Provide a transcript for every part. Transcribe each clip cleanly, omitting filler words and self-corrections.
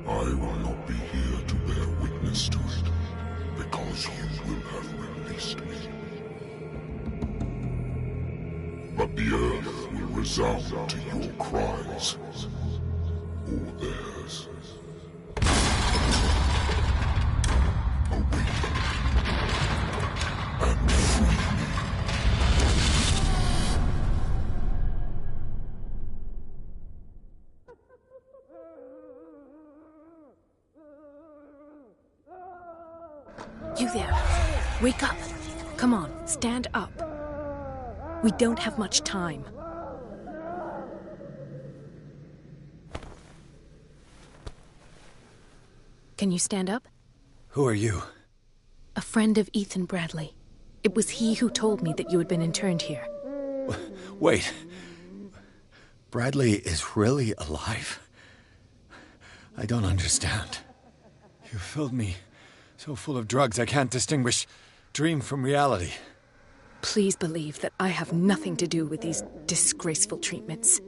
I will not be here to bear witness to it, because you will have released me. But the earth will resound to your cries, or theirs. Awaken and free me. You there. Wake up. Come on, stand up. We don't have much time. Can you stand up? Who are you? A friend of Ethan Bradley. It was he who told me that you had been interned here. Wait. Bradley is really alive? I don't understand. You filled me so full of drugs I can't distinguish dream from reality. Please believe that I have nothing to do with these disgraceful treatments.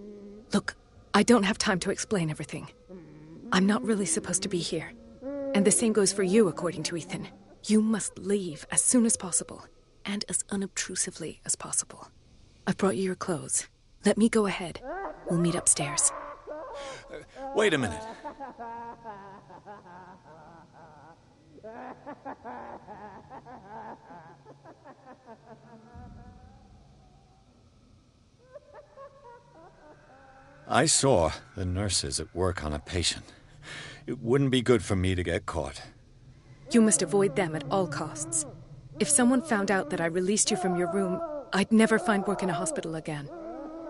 Look, I don't have time to explain everything. I'm not really supposed to be here. And the same goes for you, according to Ethan. You must leave as soon as possible, and as unobtrusively as possible. I've brought you your clothes. Let me go ahead. We'll meet upstairs. Wait a minute. I saw the nurses at work on a patient. It wouldn't be good for me to get caught. You must avoid them at all costs. If someone found out that I released you from your room, I'd never find work in a hospital again.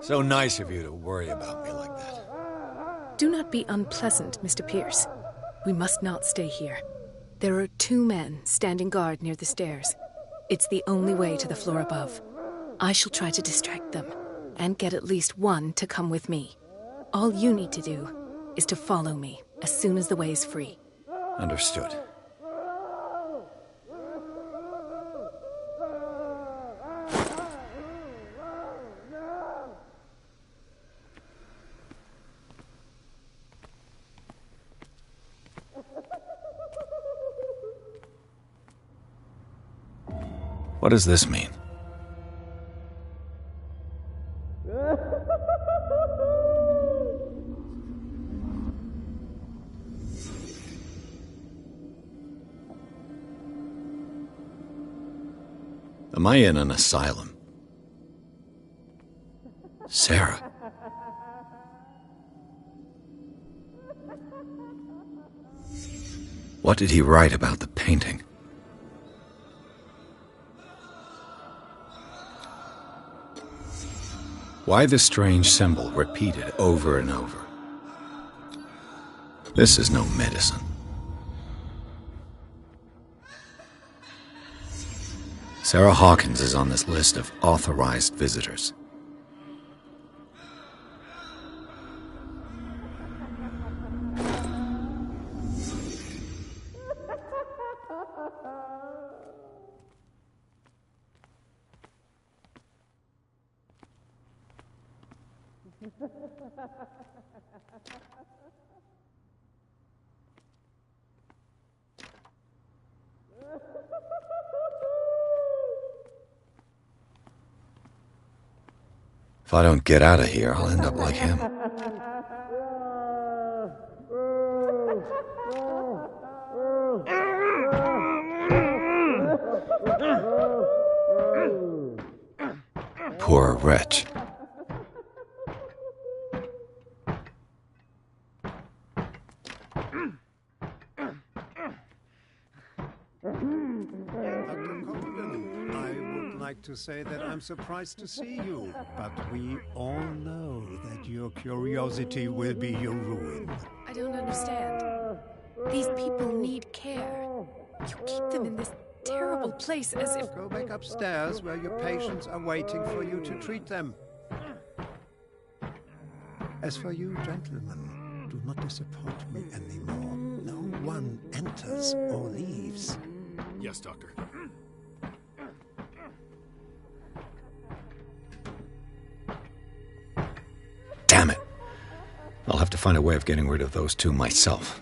So nice of you to worry about me like that. Do not be unpleasant, Mr. Pierce. We must not stay here. There are 2 men standing guard near the stairs. It's the only way to the floor above. I shall try to distract them, and get at least one to come with me. All you need to do is to follow me as soon as the way is free. Understood. What does this mean? Am I in an asylum? Sarah. What did he write about the painting? Why the strange symbol repeated over and over? This is no medicine. Sarah Hawkins is on this list of authorized visitors. If I don't get out of here, I'll end up like him. Poor wretch. To say that I'm surprised to see you, but we all know that your curiosity will be your ruin. I don't understand. These people need care. You keep them in this terrible place as if... Go back upstairs where your patients are waiting for you to treat them. As for you, gentlemen, do not disappoint me anymore. No one enters or leaves. Yes, Doctor. Damn it. I'll have to find a way of getting rid of those 2 myself.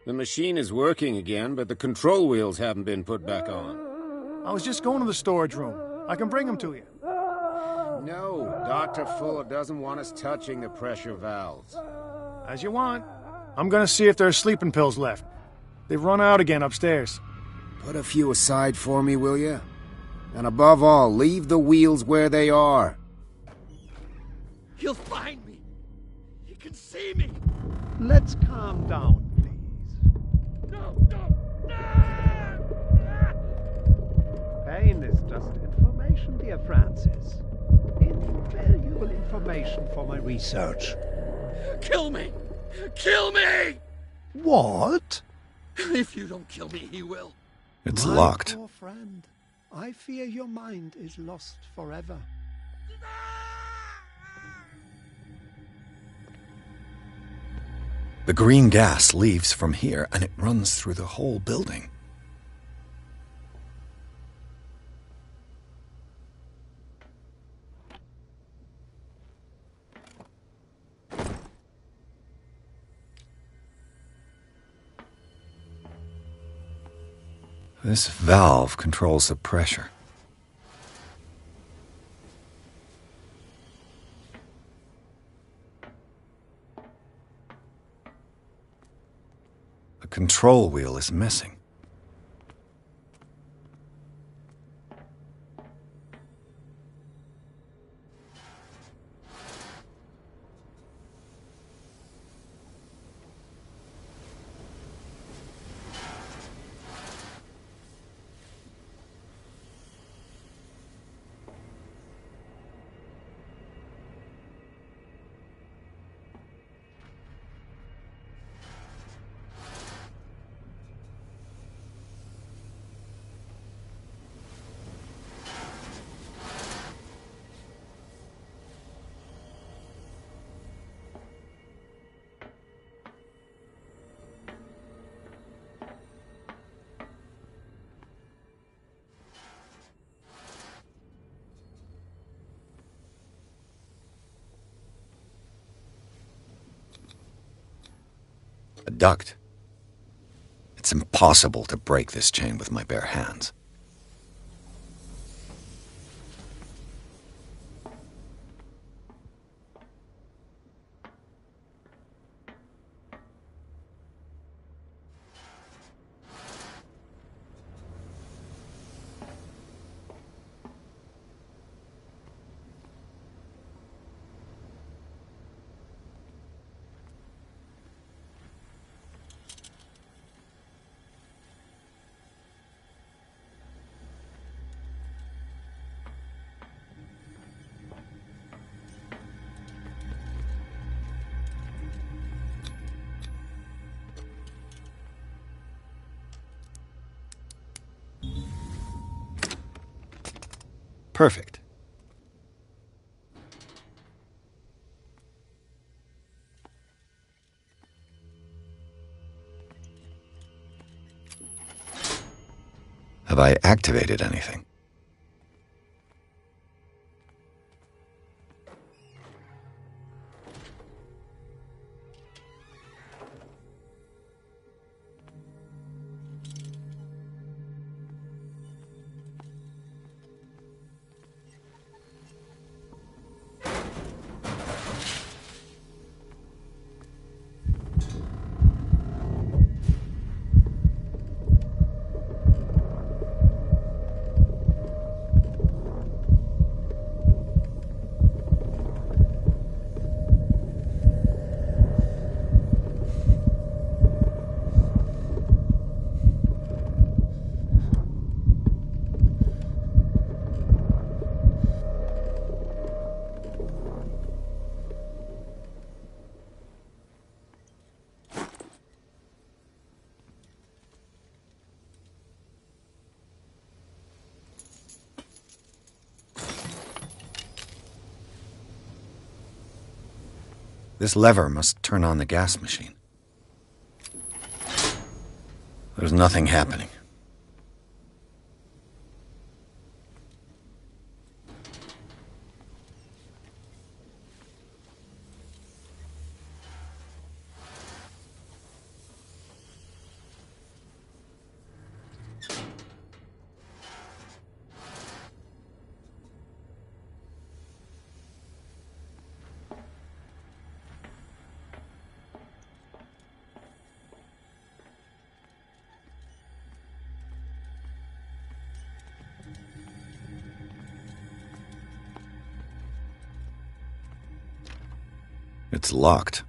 The machine is working again, but the control wheels haven't been put back on. I was just going to the storage room. I can bring them to you. No, Dr. Fuller doesn't want us touching the pressure valves. As you want. I'm gonna see if there's sleeping pills left. They've run out again upstairs. Put a few aside for me, will you? And above all, leave the wheels where they are. He'll find me. He can see me. Let's calm down, please. No. Pain is just information, dear Francis. Invaluable information for my research. Kill me. Kill me. What? If you don't kill me, he will. It's My locked. poor friend, I fear your mind is lost forever. The green gas leaves from here and it runs through the whole building. This valve controls the pressure. The control wheel is missing. A duct. It's impossible to break this chain with my bare hands. Perfect. Have I activated anything? This lever must turn on the gas machine. There's nothing happening. It's locked.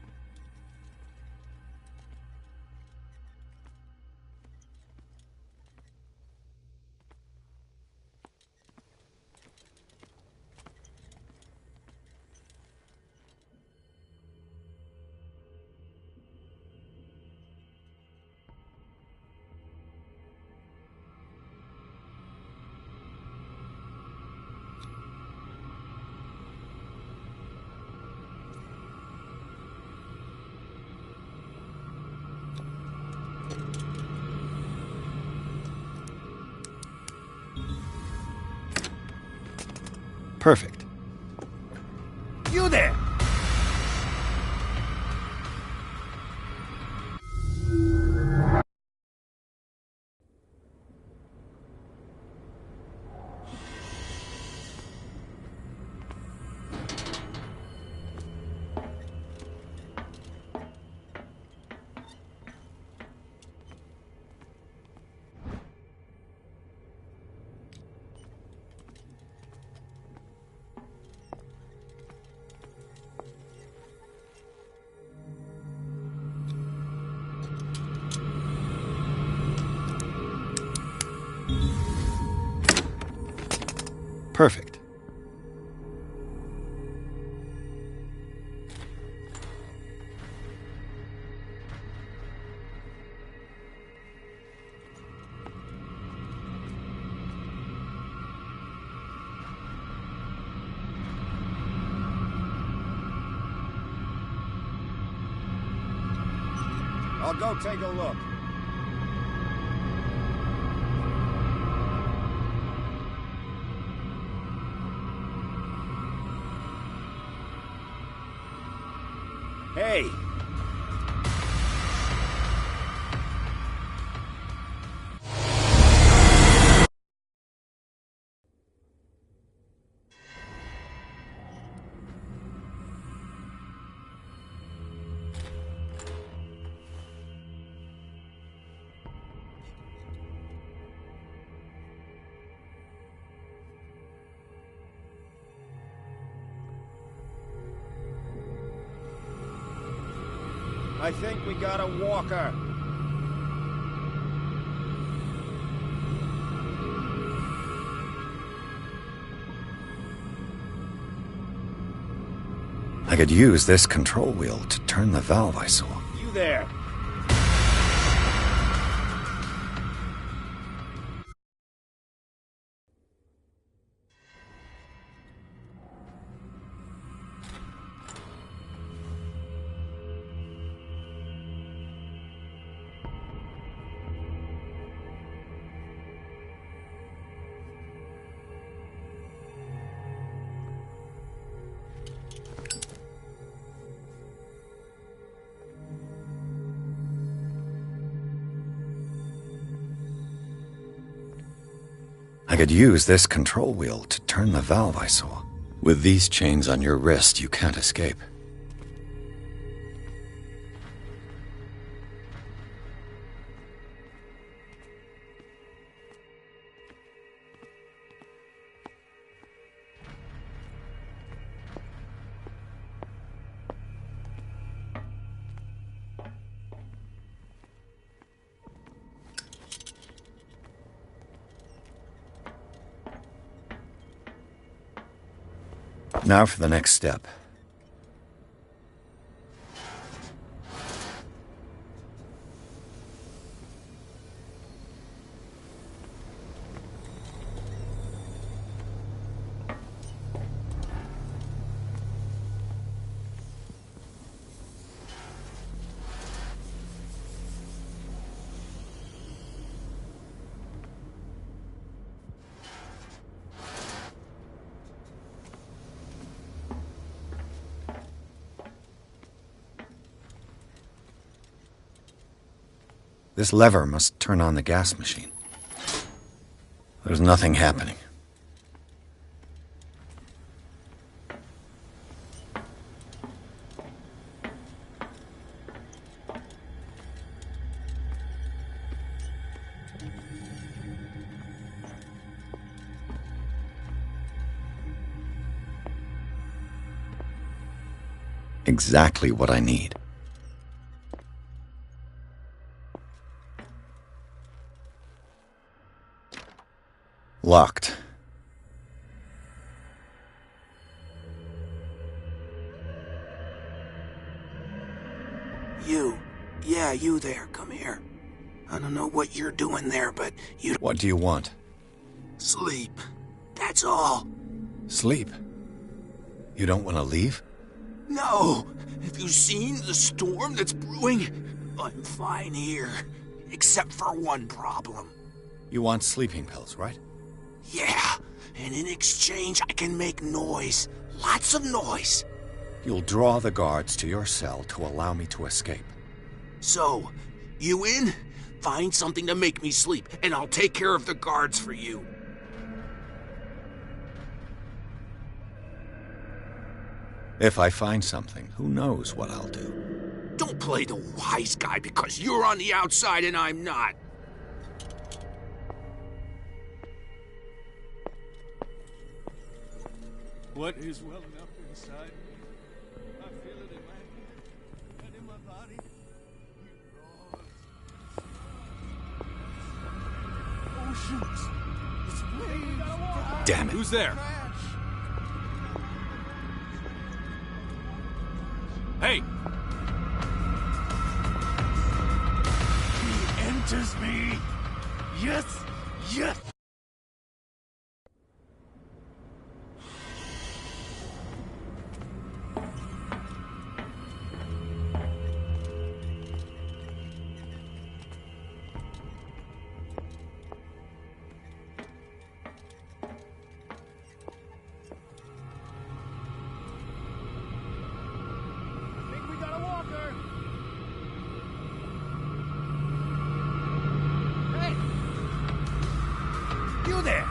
Perfect. You there! Perfect. I'll go take a look. Hey! I think we got a walker. I could use this control wheel to turn the valve I saw. You there! I could use this control wheel to turn the valve I saw. With these chains on your wrist, you can't escape. Now for the next step. This lever must turn on the gas machine. There's nothing happening. Exactly what I need. Locked. You. Yeah, you there. Come here. I don't know what you're doing there, but you... What do you want? Sleep. That's all. Sleep? You don't want to leave? No! Have you seen the storm that's brewing? I'm fine here. Except for one problem. You want sleeping pills, right? Yeah, and in exchange I can make noise. Lots of noise. You'll draw the guards to your cell to allow me to escape. So, you in? Find something to make me sleep, and I'll take care of the guards for you. If I find something, who knows what I'll do. Don't play the wise guy because you're on the outside and I'm not. What is welling up inside me? I feel it in my head and in my body. Oceans. It's waves. Damn it. Who's there? Hey! He enters me! Yes! Yes! You there!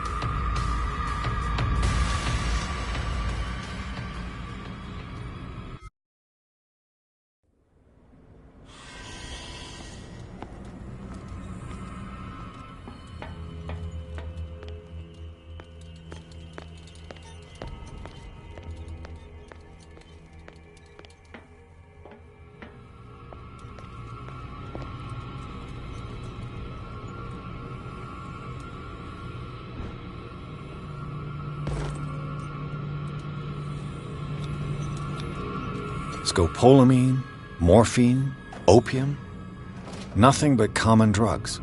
Scopolamine, morphine, opium. Nothing but common drugs.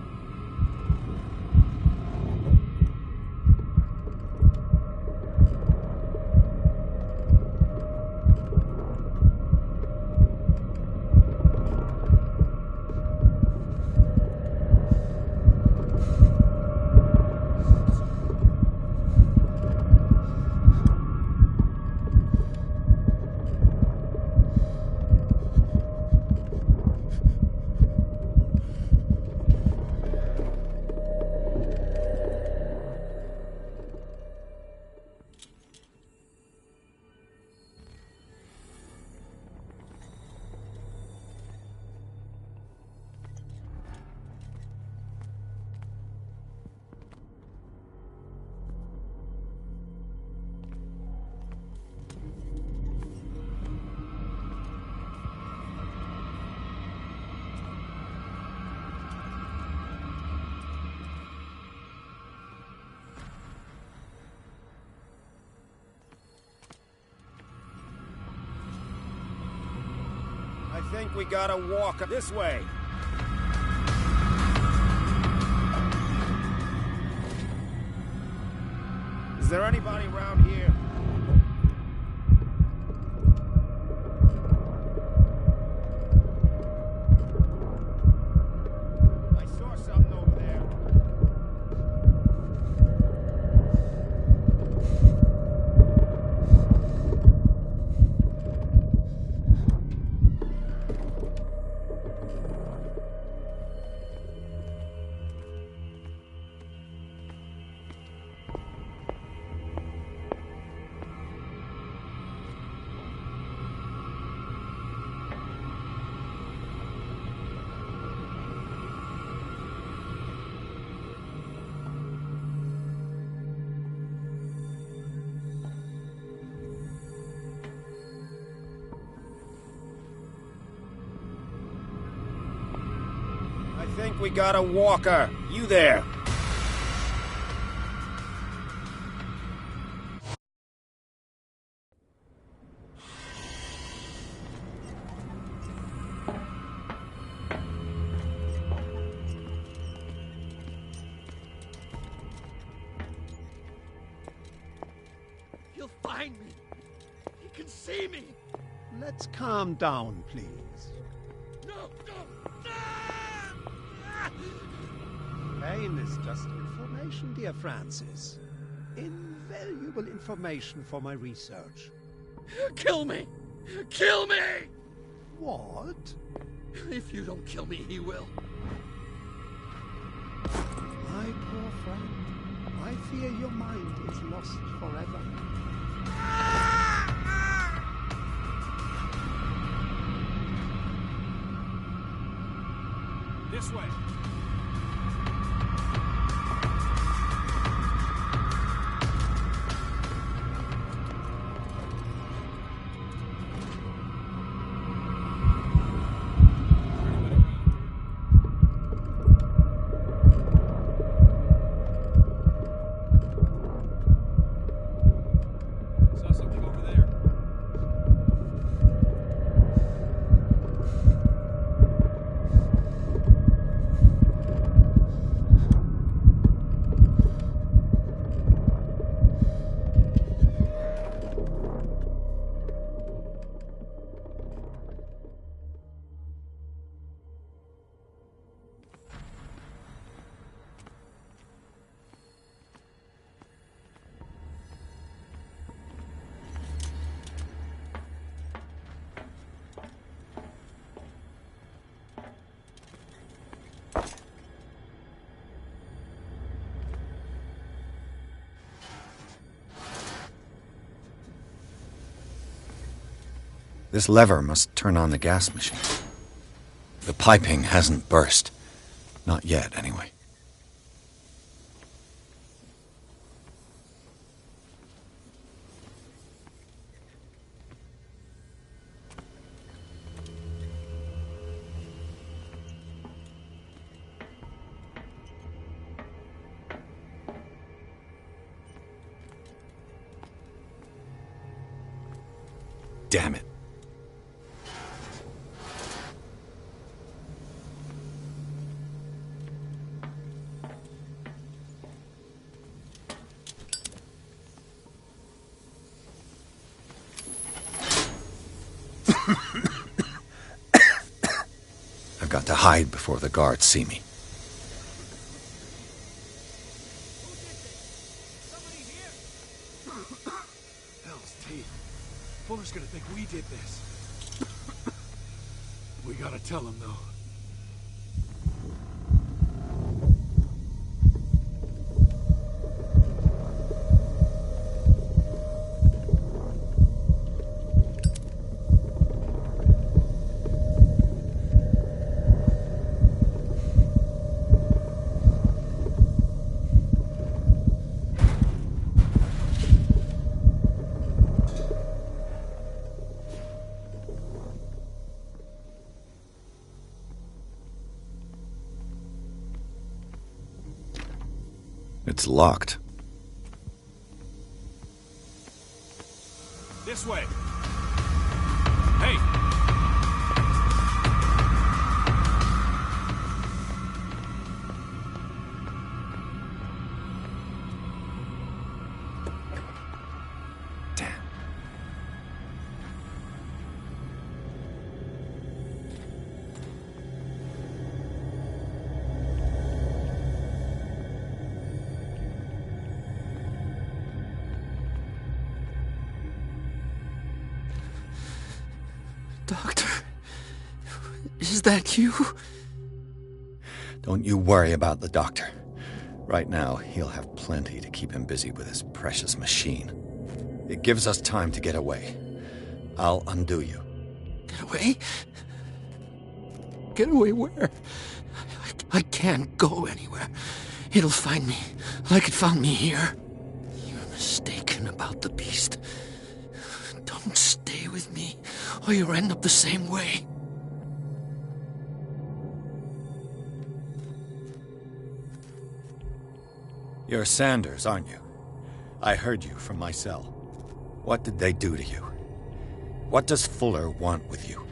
I think we gotta walk this way. Is there anybody around here? I saw something over there. we got a walker. You there. He'll find me. He can see me. Let's calm down, please. No, no. Pain is just information, dear Francis. Invaluable information for my research. Kill me. Kill me. What? If you don't kill me, he will. My poor friend, I fear your mind is lost forever. This way. Saw something over there. This lever must turn on the gas machine. The piping hasn't burst. Not yet, anyway. Damn it. I've got to hide before the guards see me. Hell's teeth. Fuller's gonna think we did this. We gotta tell him, though. It's locked. This way. Hey! Damn. Doctor, is that you? Don't you worry about the doctor. Right now, he'll have plenty to keep him busy with his precious machine. It gives us time to get away. I'll undo you. Get away? Get away where? I can't go anywhere. It'll find me, like it found me here. You're mistaken about the beast. Don't stay with me, or you'll end up the same way. You're Sanders, aren't you? I heard you from my cell. What did they do to you? What does Fuller want with you?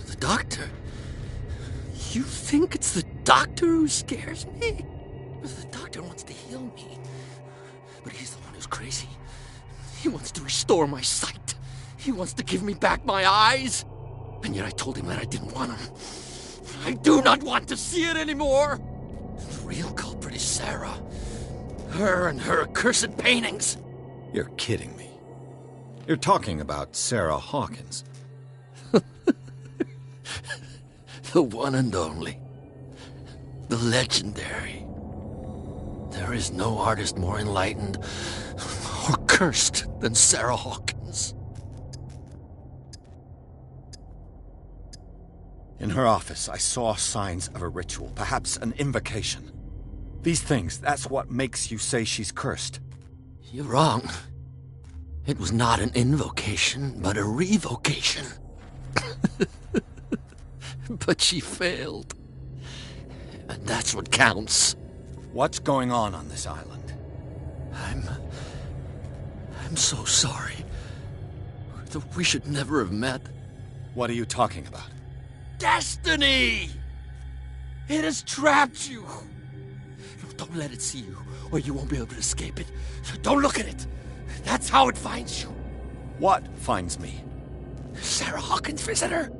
The doctor? You think it's the doctor who scares me? The doctor wants to heal me. But he's the one who's crazy. He wants to restore my sight. He wants to give me back my eyes. And yet I told him that I didn't want him. I do not want to see it anymore. The real culprit is Sarah. Her and her accursed paintings. You're kidding me. You're talking about Sarah Hawkins. The one and only. The legendary. There is no artist more enlightened or cursed than Sarah Hawkins. In her office, I saw signs of a ritual, perhaps an invocation. These things, that's what makes you say she's cursed. You're wrong. It was not an invocation, but a revocation. But she failed. And that's what counts. What's going on this island? I'm so sorry. We should never have met. What are you talking about? Destiny! It has trapped you. Don't let it see you, or you won't be able to escape it. Don't look at it. That's how it finds you. What finds me? Sarah Hawkins' visitor.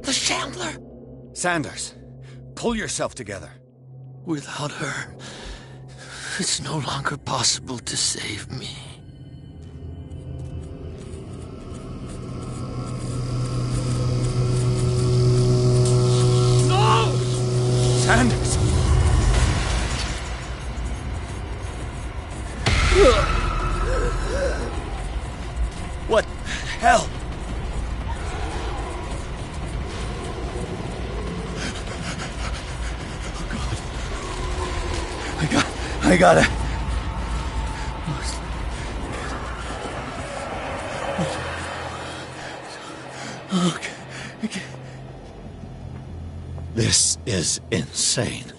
The Shambler. Sanders, pull yourself together. Without her, it's no longer possible to save me. No! Sanders! What the hell? I gotta... Okay. This is insane.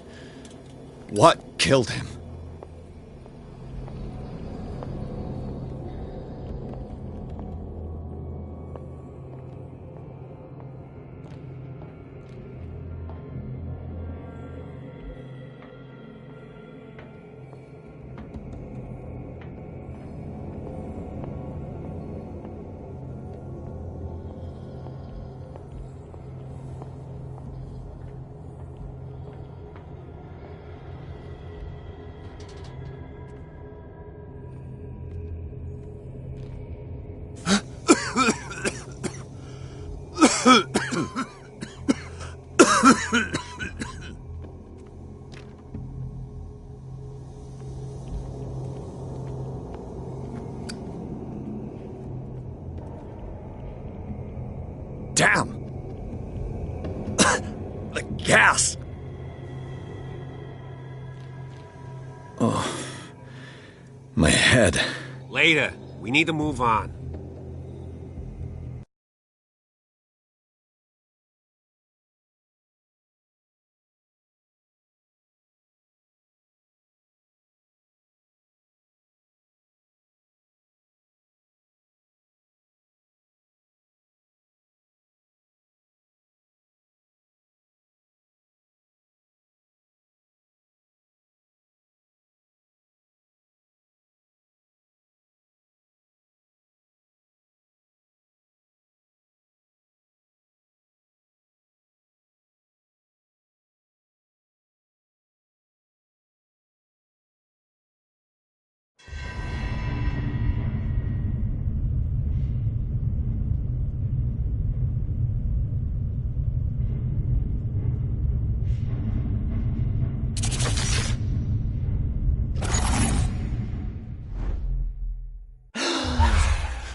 What killed him? Damn! The gas! Oh, my head. Later. We need to move on.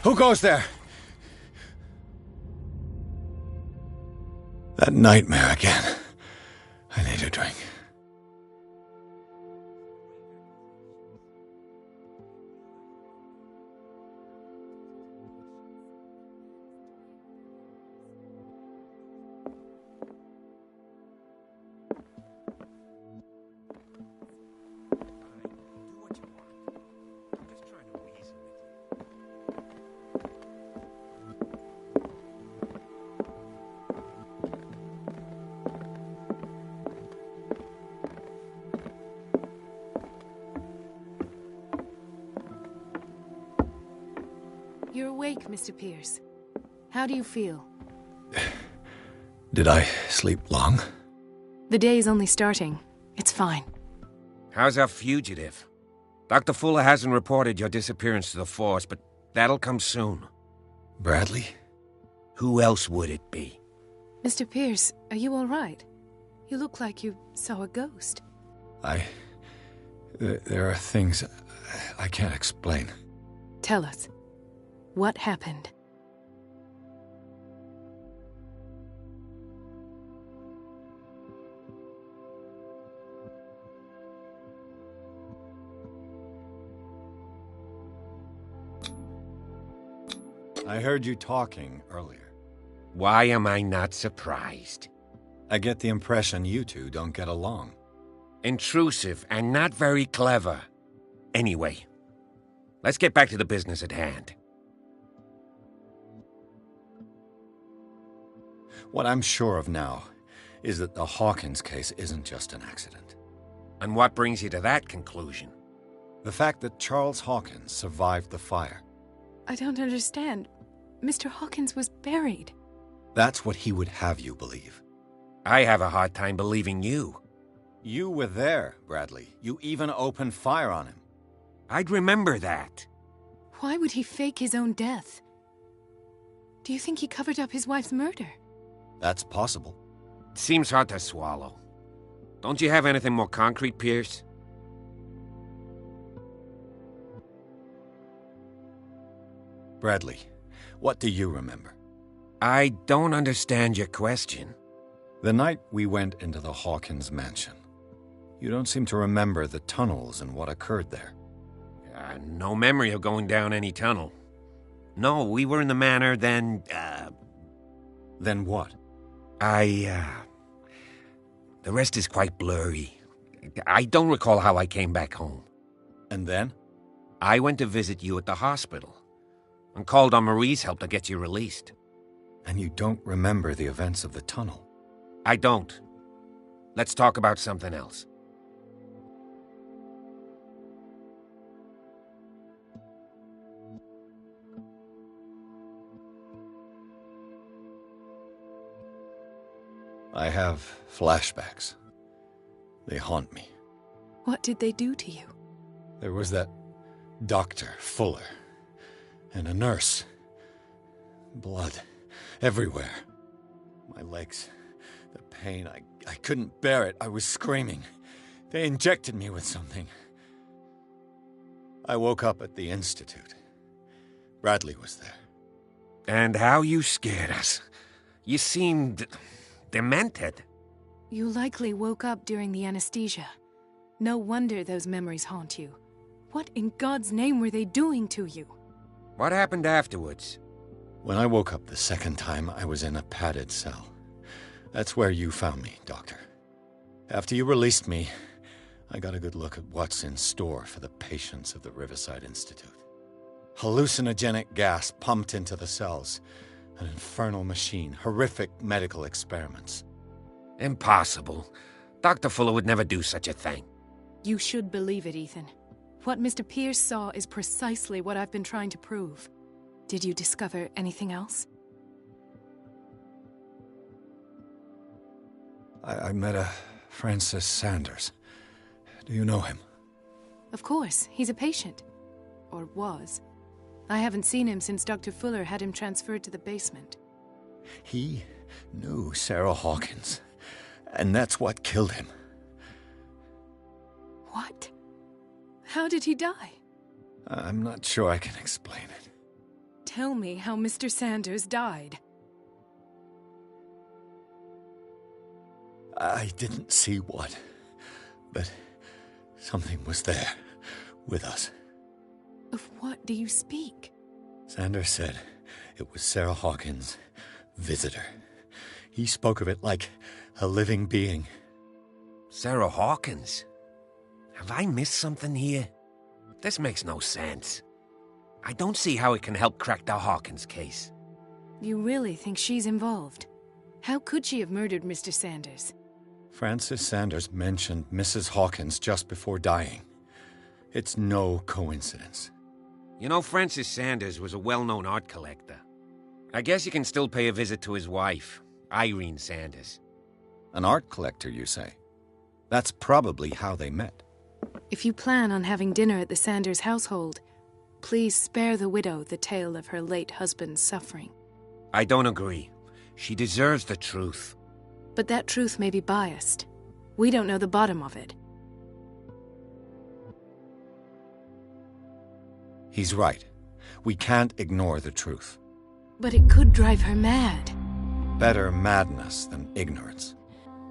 Who goes there? That nightmare again. I need a drink. You're awake, Mr. Pierce. How do you feel? Did I sleep long? The day's only starting. It's fine. How's our fugitive? Dr. Fuller hasn't reported your disappearance to the force, but that'll come soon. Bradley? Who else would it be? Mr. Pierce, are you all right? You look like you saw a ghost. There are things I can't explain. Tell us. What happened? I heard you talking earlier. Why am I not surprised? I get the impression you two don't get along. Intrusive and not very clever. Anyway, let's get back to the business at hand. What I'm sure of now is that the Hawkins case isn't just an accident. And what brings you to that conclusion? The fact that Charles Hawkins survived the fire. I don't understand. Mr. Hawkins was buried. That's what he would have you believe. I have a hard time believing you. You were there, Bradley. You even opened fire on him. I'd remember that. Why would he fake his own death? Do you think he covered up his wife's murder? That's possible. Seems hard to swallow. Don't you have anything more concrete, Pierce? Bradley, what do you remember? I don't understand your question. The night we went into the Hawkins mansion. You don't seem to remember the tunnels and what occurred there. No memory of going down any tunnel. No, we were in the manor, then, Then what? The rest is quite blurry. I don't recall how I came back home. And then? I went to visit you at the hospital and called on Marie's help to get you released. And you don't remember the events of the tunnel? I don't. Let's talk about something else. I have flashbacks. They haunt me. What did they do to you? There was that Dr. Fuller and a nurse. Blood everywhere. My legs, the pain, I couldn't bear it. I was screaming. They injected me with something. I woke up at the institute. Bradley was there. And how you scared us. You seemed demented. You likely woke up during the anesthesia. No wonder those memories haunt you. What in God's name were they doing to you? What happened afterwards? When I woke up the second time, I was in a padded cell. That's where you found me, Doctor. After you released me, I got a good look at what's in store for the patients of the Riverside Institute. Hallucinogenic gas pumped into the cells. An infernal machine. Horrific medical experiments. Impossible. Dr. Fuller would never do such a thing. You should believe it, Ethan. What Mr. Pierce saw is precisely what I've been trying to prove. Did you discover anything else? I met a Francis Sanders. Do you know him? Of course, he's a patient. Or was. I haven't seen him since Dr. Fuller had him transferred to the basement. He knew Sarah Hawkins, and that's what killed him. What? How did he die? I'm not sure I can explain it. Tell me how Mr. Sanders died. I didn't see what, but something was there, with us. Of what do you speak? Sanders said it was Sarah Hawkins' visitor. He spoke of it like a living being. Sarah Hawkins? Have I missed something here? This makes no sense. I don't see how it can help crack the Hawkins case. You really think she's involved? How could she have murdered Mr. Sanders? Francis Sanders mentioned Mrs. Hawkins just before dying. It's no coincidence. You know, Francis Sanders was a well-known art collector. I guess you can still pay a visit to his wife, Irene Sanders. An art collector, you say? That's probably how they met. If you plan on having dinner at the Sanders household, please spare the widow the tale of her late husband's suffering. I don't agree. She deserves the truth. But that truth may be biased. We don't know the bottom of it. He's right. We can't ignore the truth. But it could drive her mad. Better madness than ignorance.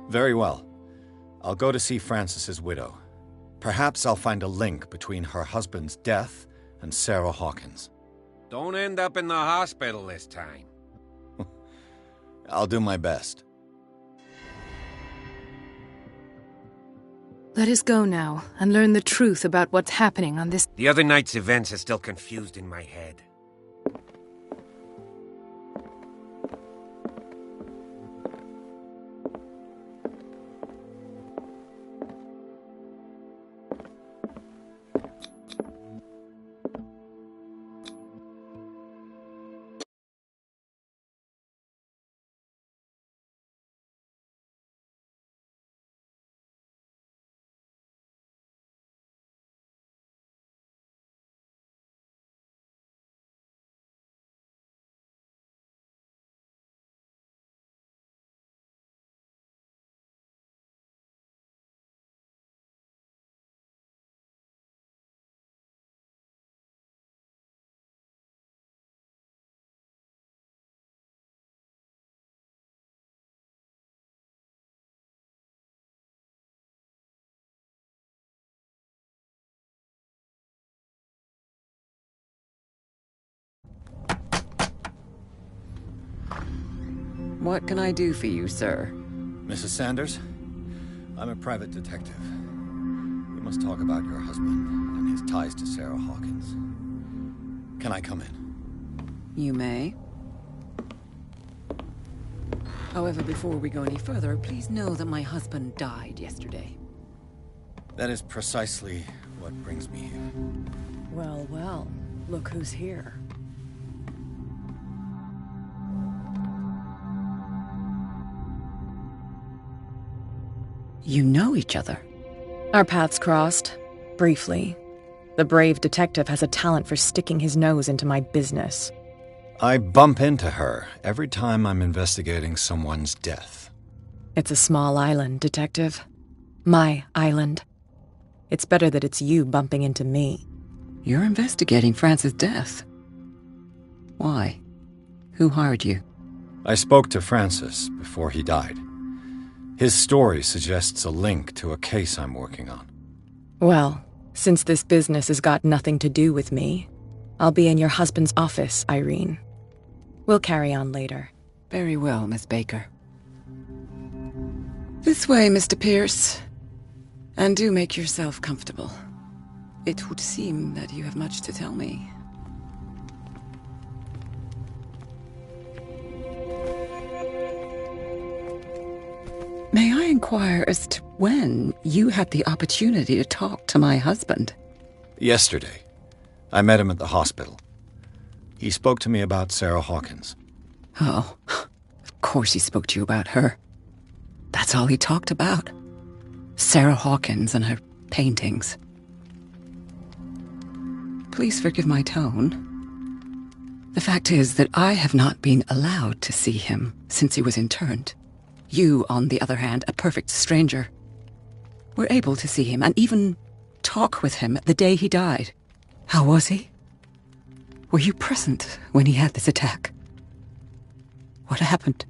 Very well. I'll go to see Francis's widow. Perhaps I'll find a link between her husband's death and Sarah Hawkins. Don't end up in the hospital this time. I'll do my best. Let us go now and learn the truth about what's happening on this. The other night's events are still confused in my head. What can I do for you, sir? Mrs. Sanders, I'm a private detective. We must talk about your husband and his ties to Sarah Hawkins. Can I come in? You may. However, before we go any further, please know that my husband died yesterday. That is precisely what brings me here. Well, well, look who's here. You know each other. Our paths crossed, briefly. The brave detective has a talent for sticking his nose into my business. I bump into her every time I'm investigating someone's death. It's a small island, Detective. My island. It's better that it's you bumping into me. You're investigating Francis' death. Why? Who hired you? I spoke to Francis before he died. His story suggests a link to a case I'm working on. Well, since this business has got nothing to do with me, I'll be in your husband's office, Irene. We'll carry on later. Very well, Miss Baker. This way, Mr. Pierce. And do make yourself comfortable. It would seem that you have much to tell me. May I inquire as to when you had the opportunity to talk to my husband? Yesterday. I met him at the hospital. He spoke to me about Sarah Hawkins. Oh, of course he spoke to you about her. That's all he talked about. Sarah Hawkins and her paintings. Please forgive my tone. The fact is that I have not been allowed to see him since he was interned. You, on the other hand, a perfect stranger, were able to see him and even talk with him the day he died. How was he? Were you present when he had this attack? What happened?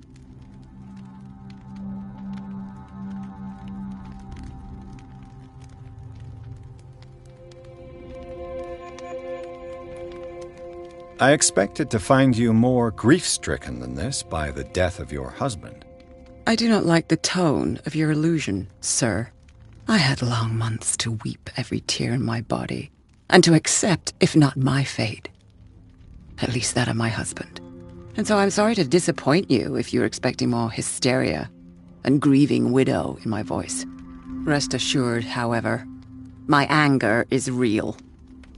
I expected to find you more grief-stricken than this by the death of your husband. I do not like the tone of your allusion, sir. I had long months to weep every tear in my body, and to accept, if not my fate, at least that of my husband. And so I'm sorry to disappoint you if you're expecting more hysteria and grieving widow in my voice. Rest assured, however, my anger is real.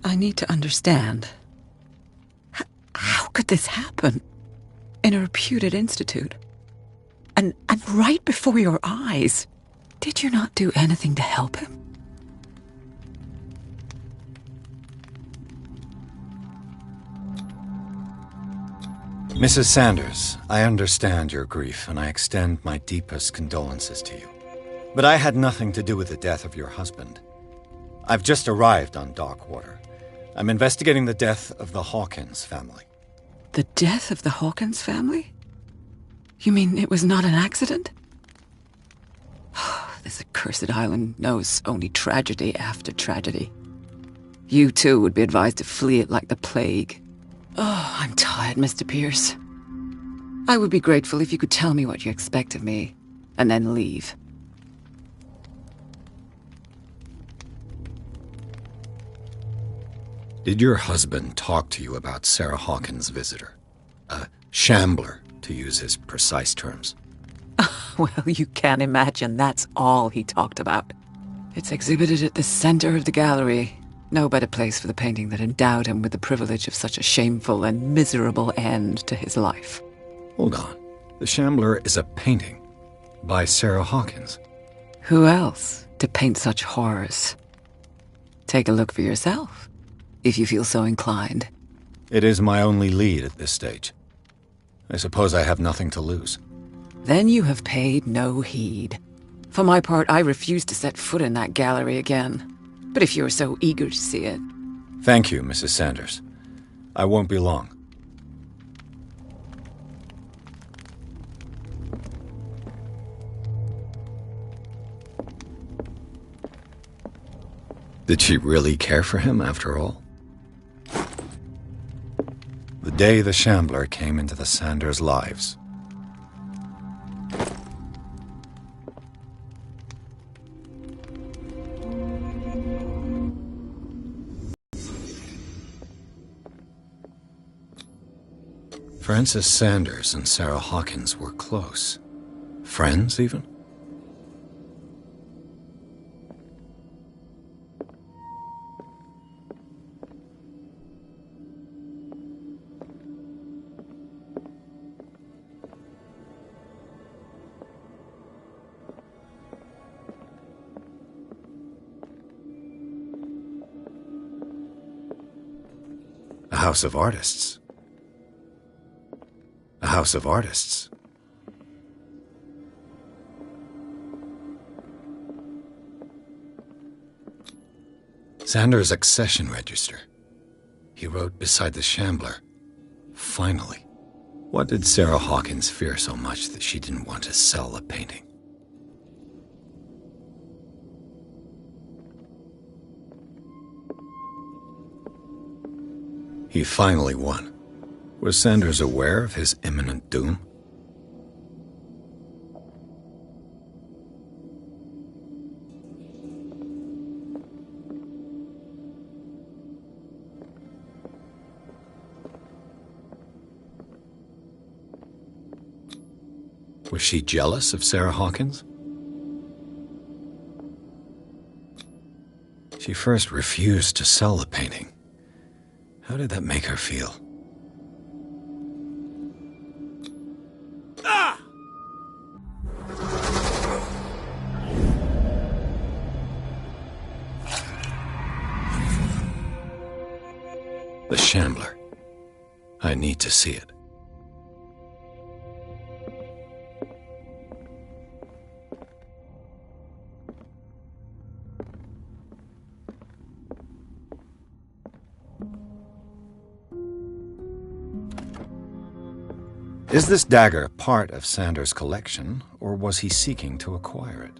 I need to understand How could this happen? In a reputed institute. And right before your eyes. Did you not do anything to help him? Mrs. Sanders, I understand your grief, and I extend my deepest condolences to you. But I had nothing to do with the death of your husband. I've just arrived on Darkwater. I'm investigating the death of the Hawkins family. The death of the Hawkins family? You mean it was not an accident? This accursed island knows only tragedy after tragedy. You too would be advised to flee it like the plague. Oh, I'm tired, Mr. Pierce. I would be grateful if you could tell me what you expect of me, and then leave. Did your husband talk to you about Sarah Hawkins' visitor? A shambler, to use his precise terms. Well, you can imagine that's all he talked about. It's exhibited at the center of the gallery. No better place for the painting that endowed him with the privilege of such a shameful and miserable end to his life. Hold on. The Shambler is a painting by Sarah Hawkins. Who else to paint such horrors? Take a look for yourself, if you feel so inclined. It is my only lead at this stage. I suppose I have nothing to lose. Then you have paid no heed. For my part, I refuse to set foot in that gallery again. But if you're so eager to see it... Thank you, Mrs. Sanders. I won't be long. Did she really care for him, after all? The day the Shambler came into the Sanders' lives. Frances Sanders and Sarah Hawkins were close. Friends, even? A house of artists. A house of artists. Sanders' accession register. He wrote beside the Shambler, "Finally." What did Sarah Hawkins fear so much that she didn't want to sell the painting? He finally won. Was Sanders aware of his imminent doom? Was she jealous of Sarah Hawkins? She first refused to sell the painting. How did that make her feel? The Shambler. I need to see it. Is this dagger part of Sanders' collection, or was he seeking to acquire it?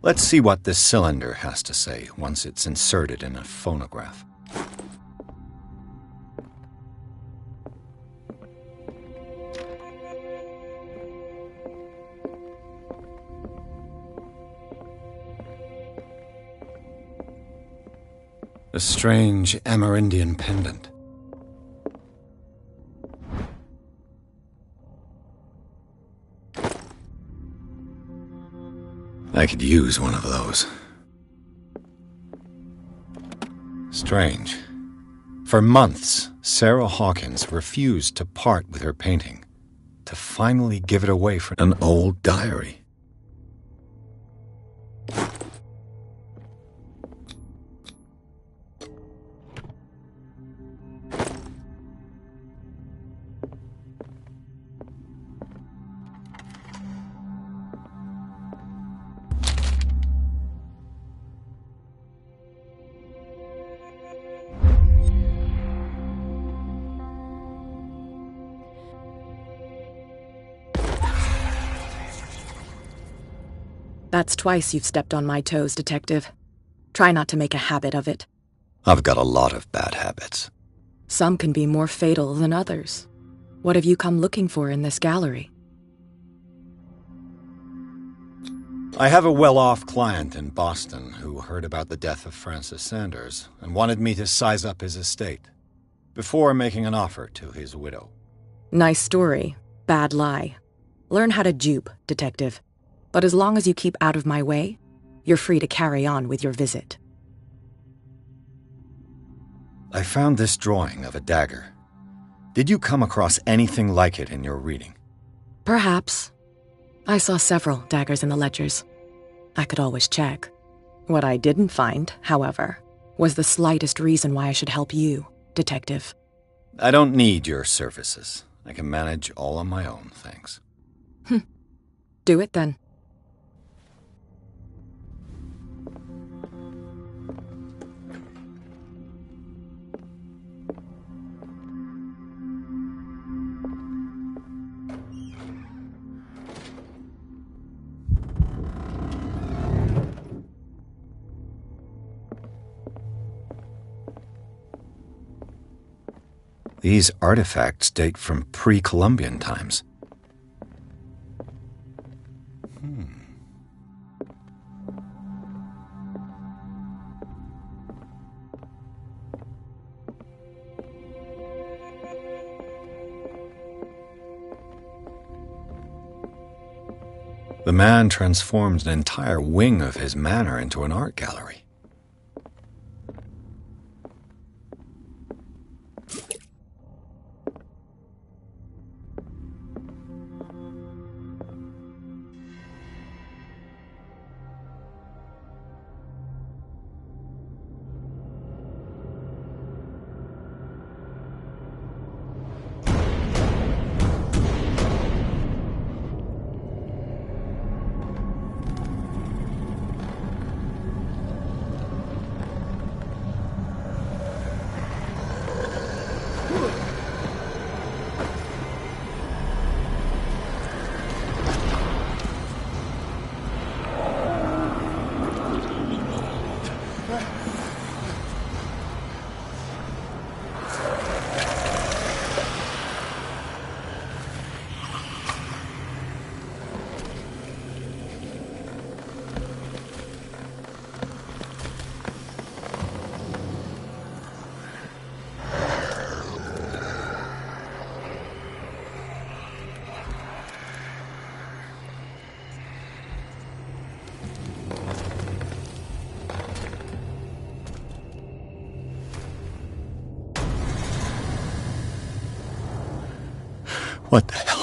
Let's see what this cylinder has to say once it's inserted in a phonograph. A strange Amerindian pendant. I could use one of those. Strange. For months, Sarah Hawkins refused to part with her painting, to finally give it away for an old diary. That's twice you've stepped on my toes, Detective. Try not to make a habit of it. I've got a lot of bad habits. Some can be more fatal than others. What have you come looking for in this gallery? I have a well-off client in Boston who heard about the death of Francis Sanders and wanted me to size up his estate before making an offer to his widow. Nice story. Bad lie. Learn how to dupe, Detective. But as long as you keep out of my way, you're free to carry on with your visit. I found this drawing of a dagger. Did you come across anything like it in your reading? Perhaps. I saw several daggers in the ledgers. I could always check. What I didn't find, however, was the slightest reason why I should help you, Detective. I don't need your services. I can manage all on my own, thanks. Do it then. These artifacts date from pre-Columbian times. The man transformed an entire wing of his manor into an art gallery. What the hell?